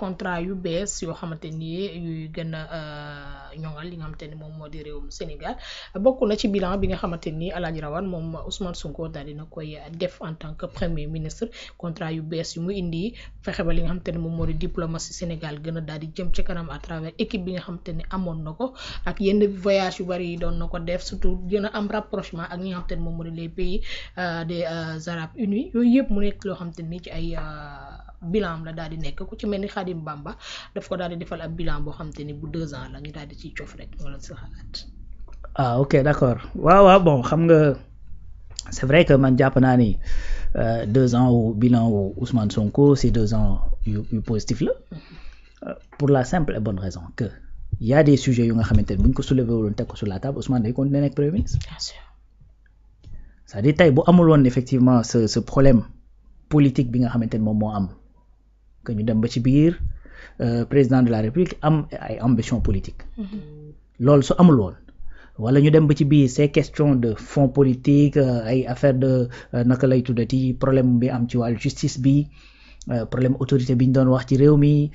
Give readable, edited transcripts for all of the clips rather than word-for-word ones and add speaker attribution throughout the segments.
Speaker 1: contrat yu bees yoo xamante ni yuy gën a ñoŋal li nga xamante ni moom moo di réewum Sénégal bokk na ci bilan bi nga xamante ni Alaaji Rawane moom Ousmane Sonko daal dina koy def en tant que premier ministre contrat yu bees yu mu indi fexe ba li nga xamante ni moom moo di diplomatie Sénégal gën a daal di jëm ci kanam à travers équipe bi nga xamante ni amoon na ko ak yenn voyage yu bari yi doon na ko def surtout gën a am rapprochement ak ñi nga xamante ni moom moo di les pays des Arabes Unis yooyu yëpp mu nekk loo xamante ni ci ay bilan am la daal di nekk ku ci mel ni Khadim Bamba daf ko daal di defal ab bilan boo xamante ni bu 2 ans la ñu daal di ciy cof rek wala sa xalaat.
Speaker 2: ah ok d'accord waaw bon xam nga c'est vrai que man jàpp naa ni 2 ans au bilan wu Ousmane Sonko c'est 2 ans yu positif la pour la simple et bonne raison que il y a des sujets yu nga xamante ni bu ñu ko soulever woon teg ko sur la table Ousmane day continuer nekk premier ministre.
Speaker 1: Bien sûr.
Speaker 2: c'est-à-dire tey bu amul woon effectivement ce problème politique bi nga xamante ni moom moo am que ñu dem ba ci biir président de la République am ay ambition politique loolu su amul woon wala ñu dem ba ci biir ces questions de fonds politique ay affaire de naka lay tuddati problème bi am ci wàllu justice bi problème autorité bi ñu doon wax ci réew mi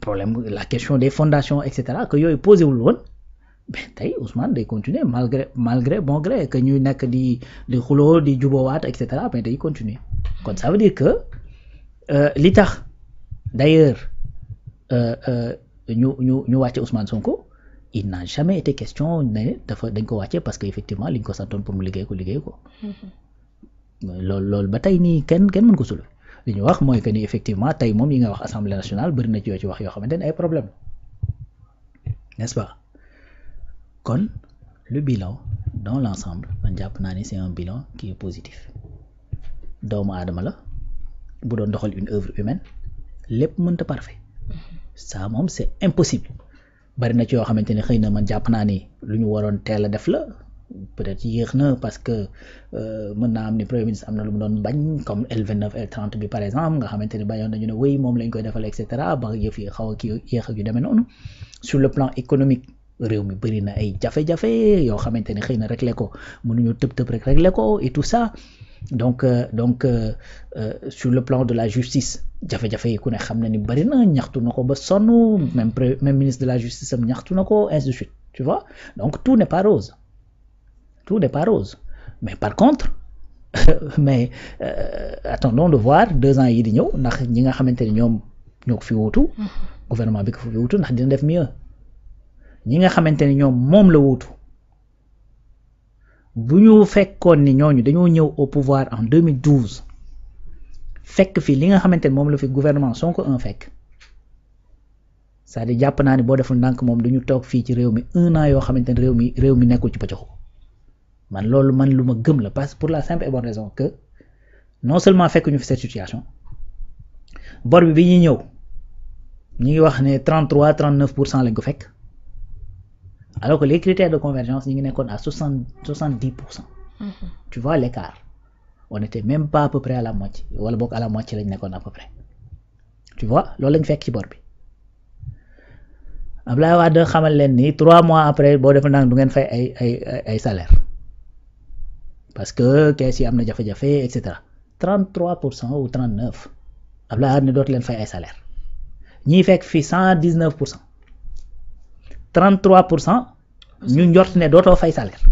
Speaker 2: problème la question des fondations et cetera que yooyu posé wul woon mais tey Ousmane day continuer malgré bon gré que ñu nekk di xuloo di juboowaat et cetera mais day continuer kon ça veut dire que li tax d'ailleurs ñu wàcce Ousmane Sonko il n'a jamais été question ne dañ ko wàcce parce que effectivement liñ ko santoon pour mu liggéey ko loolu ba tey nii kenn mën ko sul li ñu wax mooy que ni effectivement tey moom yi nga wax Assemblée nationale bëri na ci yoo ci wax yoo xamante ne ay problème n'est-ce pas kon le bilan dans l'ensemble man jàpp naa ni c'est un bilan qui est positif doomu aadama la bu doon doxal une œuvre humaine lépp mënta parfait ça moom c'est impossible bari na ci yoo xamante ni xëy na man jàpp naa ni lu ñu waroon teel a def la peut-être yéex na parce que mën naa am ni premier ministre am na lu mu doon bañ comme L29 L30 bi par exemple nga xamante ni bañoon nañu ne wéy moom lañ koy defal et cetera ba yëf yi xaw a kii yéex ak yu demee noonu sur le plan économique réew mi bëri na ay jafe-jafe yoo xamante ni xëy na régler ko mënuñu tëb rek régler ko et tout ça donc sur le plan de la justice jafe-jafe yi ku ne xam na ni bëri na ñaxtu na ko ba sonn même ministre de la justice am ñaxtu na ko ainsi de suite tu vois donc tout n'est pas rose mais par contre mais attendons de voir 2 ans yi di ñëw ndax ñi nga xamante ni ñoo ko fi wuutu gouvernement bi ko fi wuutu ndax dina def mieux ñi nga xamante ni ñoom moom la wuutu bu ñu fekkoon ni ñooñu dañoo ñëw au pouvoir en 2012 fekk fi li nga xamante ni moom la fi gouvernement Sonko fekk c'est-à-dire jàpp naa ni boo deful ndànk moom dañu toog fii ci réew mi 1 an yoo xamante ni réew mi nekkul ci pëccoxu man loolu lu ma gëm la parce que pour la simple et bonne raison que non seulement fekk ñu fi cette situation bor bi ñuy ñëw ñi ngi wax ne 33-39% lañ ko fekk alors que les critères de convergence ñi ngi nekkoon à 70%. Tu vois l'écart on était même pas à peu près à la moitié wala boog à la moitié lañ nekkoon à peu près tu vois loolu lañ fekk ci bor bi Abdoulaye Wade xamal leen ni 3 mois après boo defee nag du ngeen fay ay salaire parce que kees yi am na jafe-jafe et cetera 33% ou 39 Abdoulaye Wade ne dootu leen fay ay salaire ñiy fekk fi 119%. 33% ñu njort ne dootoo fay salaire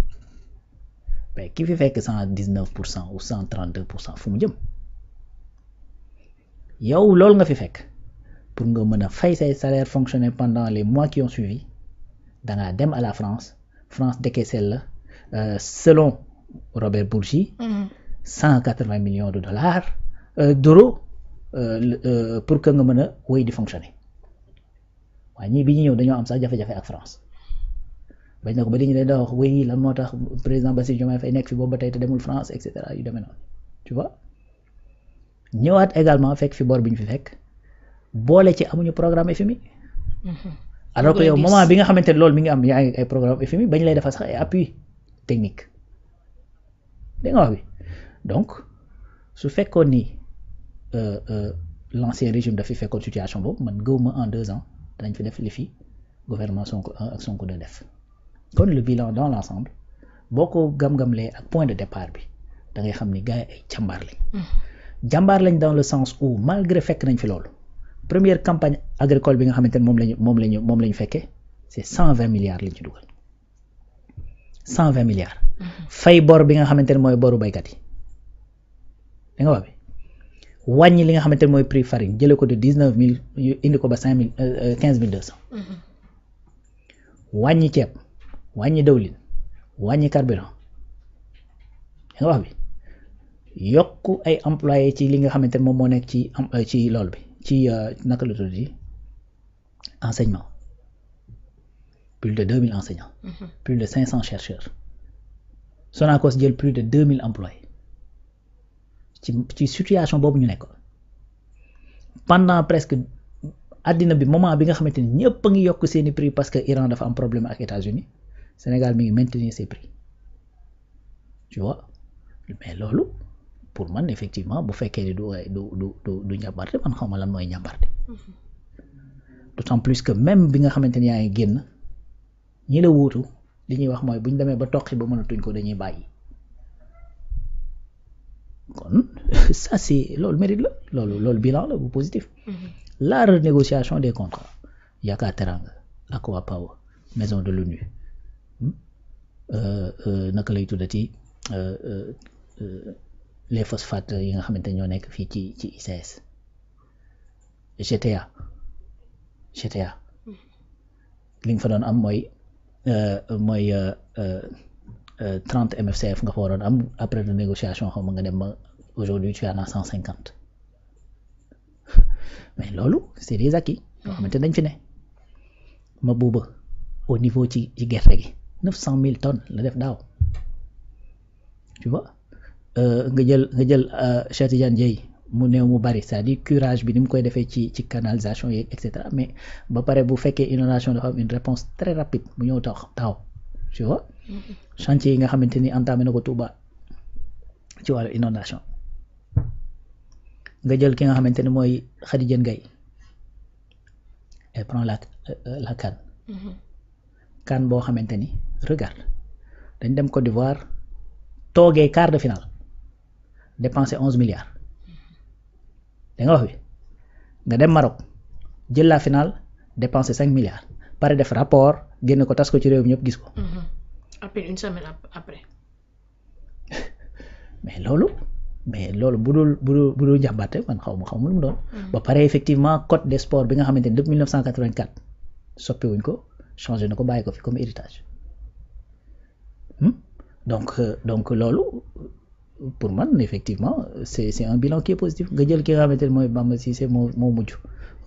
Speaker 2: mais ki fi fekk 119% ou 132% fu mu jëm yow loolu nga fi fekk pour nga mën a fay say salaire fonctionner pendant les mois qui ont suivi dangaa dem à la France décaissé la selon Robert Bourgi 180 millions de dollars d'euros pour que nga mën a wéy di fonctionner waaye ñii bi ñu ñëw dañoo am sax jafe-jafe ak France bañ na ko ba dañu leen da wax wéy lan moo tax président Bassirou Diomaye Faye nekk fi boobu ba tey te demul France et cetera yu demee noonu tu vois ñëwaat également fekk fi bor bi ñu fi fekk boole ci amuñu programme FMI alors que yow moment bi nga xamante ne loolu mi ngi am yaa ngi ay programme FMI bañ lay defal sax ay appui technique dégg nga wax bi donc su fekkoon ni l'ancien régime daf fi fekkoon situation boobu man gëwuma en 2 ans dañ fi def li fi gouvernement Sonko 1 ak Sonko 2 def kon le bilan dans l'ensemble boo ko gam-gamlee ak point de départ bi da ngay xam ni gars yi ay jàmbaar lañ dans le sens où malgré fekk nañ fi loolu première campagne agricole bi nga xamante ne moom lañu fekkee c'est 120 milliards lañ ci dugal 120 milliards. fay bor bi nga xamante ne mooy boru baykat yi da nga wax bi wàññi li nga xamante ne mooy prix farine jëlee ko de 19 000 indi ko ba 15 200. wàññi ceeb wàññi dawlin wàññi carburant da nga wax bi yokk ay employés ci li nga xamante ne moom moo nekk ci loolu bi ci naka la tudd enseignement plus de 2000 enseignants. plus de 500 chercheurs. Sonacos jël plus de 2000 employés ci situation boobu ñu nekkoon pendant presque àddina bi moment bi nga xamante ni ñëpp a ngi yokk seeni prix parce que Iran dafa am problème ak États-Unis Sénégal mi ngi maintenir ses prix tu vois mais loolu pour man effectivement bu fekkee ni du njàmbarte man xaw ma lan mooy njàmbarte d'autant plus que même bi nga xamante ni yaa ngi génn ñi la wuutu li ñuy wax mooy bu ñu demee ba toqi ba mënatuñ ko dañuy bàyyi kon ça c'est loolu mérite la loolu bilan la bu positif. La renégociation des contrats Yaka Teranga Aqua Power maison de l'ONU naka lay tuddati les phosphates yi nga xamante ñoo nekk fii ci ICS GTA li nga fa doon am mooy 30 MFCF nga fa waroon am après renégociation xaw ma nga dem ba aujourd'hui tu en as 150 mais loolu c'est des acquis yoo xamante dañ fi ne ma buuba au niveau ci gerte gi 900 000 tonnes la def daaw tu vois nga jël Cheikh Tidiane Dièye mu néew mu bari c'est-à-dire curage bi ni mu koy defee ci canalisation yeeg et cetera mais ba pare bu fekkee inondation dafa am une réponse très rapide mu ñëw taw tu vois chantier yi nga xamante ni entamé na ko Touba ci wàllu inondation nga jël ki nga xamante ni mooy Khady Diène Gaye elle prend la CAN boo xamante ni regarde dañ dem Côte d'Ivoire toogee quart de finale dépensé 11 milliards da nga wax bi nga dem Maroc jël la finale dépensé 5 milliards pare def rapport génne ko tas ko ci réew mi ñëpp gis ko.
Speaker 1: après une semaine après.
Speaker 2: mais loolu bu dul njaxbaate man xaw ma lu mu doon. ba pare effectivement code des sports bi nga xamante ni depuis 1984 soppi wuñ ko changé na ko bàyyi ko fi comme héritage donc loolu pour man effectivement c'est un bilan qui est positif nga jël ki nga xamante ni mooy Bamba Cissé moo mujj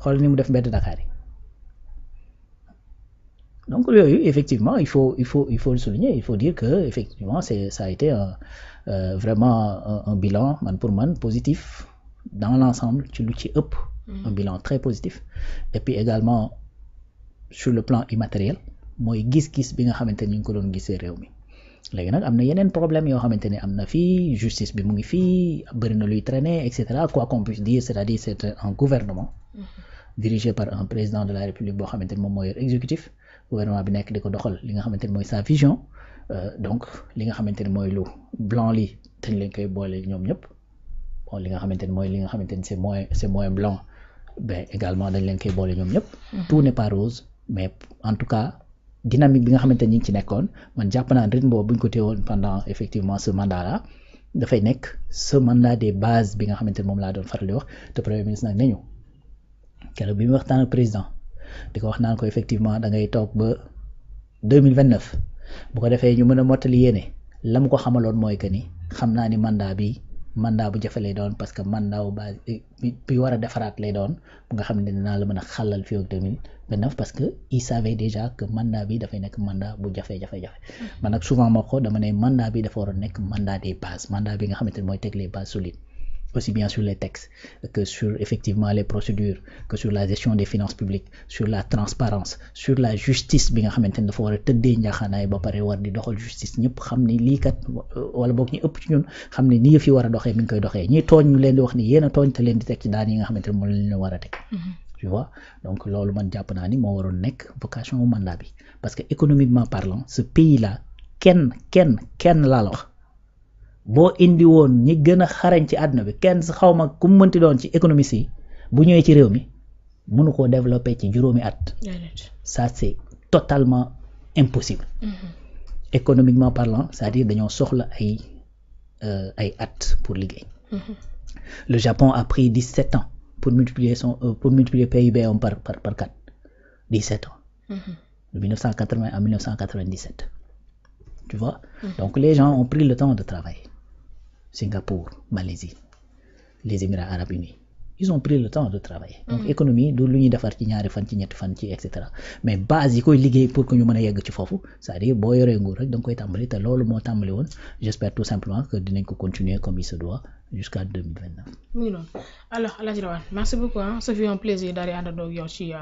Speaker 2: xool ni mu def mbedd Dakar yi donc yooyu effectivement il faut le souligner il faut dire que effectivement ça a été vraiment un bilan pour man positif dans l'ensemble ci lu ci ëpp un bilan très positif et puis également sur le plan immatériel mooy gis-gis bi nga xamante ni ñu ngi ko doon gisee réew mi léegi nag am na yeneen problème yoo xamante ni am na fii justice bi mu ngi fii bëri na luy traîner et cetera quoi qu'on puisse dire c'est-à-dire c'est un gouvernement dirigé par un président de la République boo xamante ni moom moo yor exécutif gouvernement bi nekk di ko doxal li nga xamante ni mooy sa vision donc li nga xamante ni mooy lu blanc li dañ leen koy boole ñoom ñëpp bon li nga xamante ni mooy li nga xamante ni c'est moins blanc ben également dañ leen koy boole ñoom ñëpp tout n'est pas rose mais en tout cas dynamique bi nga xamante ni ñu ngi ci nekkoon man jàpp naa rythme boobu bu ñu ko téewoon pendant effectivement ce mandat là dafay nekk ce mandat des bases bi nga xamante ni moom laa doon faral di wax te premier ministre nag nañu keroog bi mu waxtaan ak président di ko wax naan ko effectivement da ngay toog ba 2029 bu ko defee ñu mën a mottali yéene la mu ko xamaloon mooy que ni xam naa ni mandat bu jafe lay doon parce que mandat bu base bi war a defaraat lay doon bu nga xam ne dinaa la mën a xàllal fii ak 2029 parce que il savait déjà que mandat bi dafay nekk mandat bu jafe-jafe man nag souvent moo ko dama ne mandat bi dafa war a nekk mandat des bases mandat bi nga xamante ne mooy teg les bases solides aussi bien sur les textes que sur effectivement les procédures que sur la gestion des finances publiques sur la transparence sur la justice bi nga xamante ni dafa war a tëddee njaaxaanaay ba pare war di doxal justice ñëpp xam ni lii kat wala boog ñu ëpp ci ñun xam ni nii fi war a doxee mi ngi koy doxee ñi tooñ ñu leen di wax ni yéen a tooñ te leen di teg ci daan yi nga xamante ni moom lañ leen war a teg tu vois donc loolu man jàpp naa ni moo waroon nekk vocation mandat bi parce que économiquement parlant ce pays là kenn laa la wax boo indi woon ñi gën a xarañ ci àdduna bi kenn xaw ma ku mu mënti doon ci économiste yi bu ñëwee ci réew mi mënu koo développer ci juróomi at ça c'est totalement impossible économiquement parlant c'est-à-dire dañoo soxla ay at pour liggéey le Japon a pris 17 ans pour multiplier PIB par 4 17 ans de 1980 à 1997 tu vois donc les gens ont pris le temps de travailler Singapour Malaisie les Émirats arabes unis ils ont pris le temps de travailler donc économie du lu ñuy defar ci ñaari fan ci ñetti fan ci et cetera mais base yi koy liggéey pour que ñu mën a yegg ci foofu c'est-à-dire boo yoree nguur rek da nga koy tàmbali te loolu moo tàmbali woon j'espère tout simplement que dinañ ko continuer comme il se doit jusqu'à 2029.
Speaker 1: mu ngi noonu alors El Hadj Rawane merci beaucoup ce fut un plaisir daal di àndandoo ak yow ci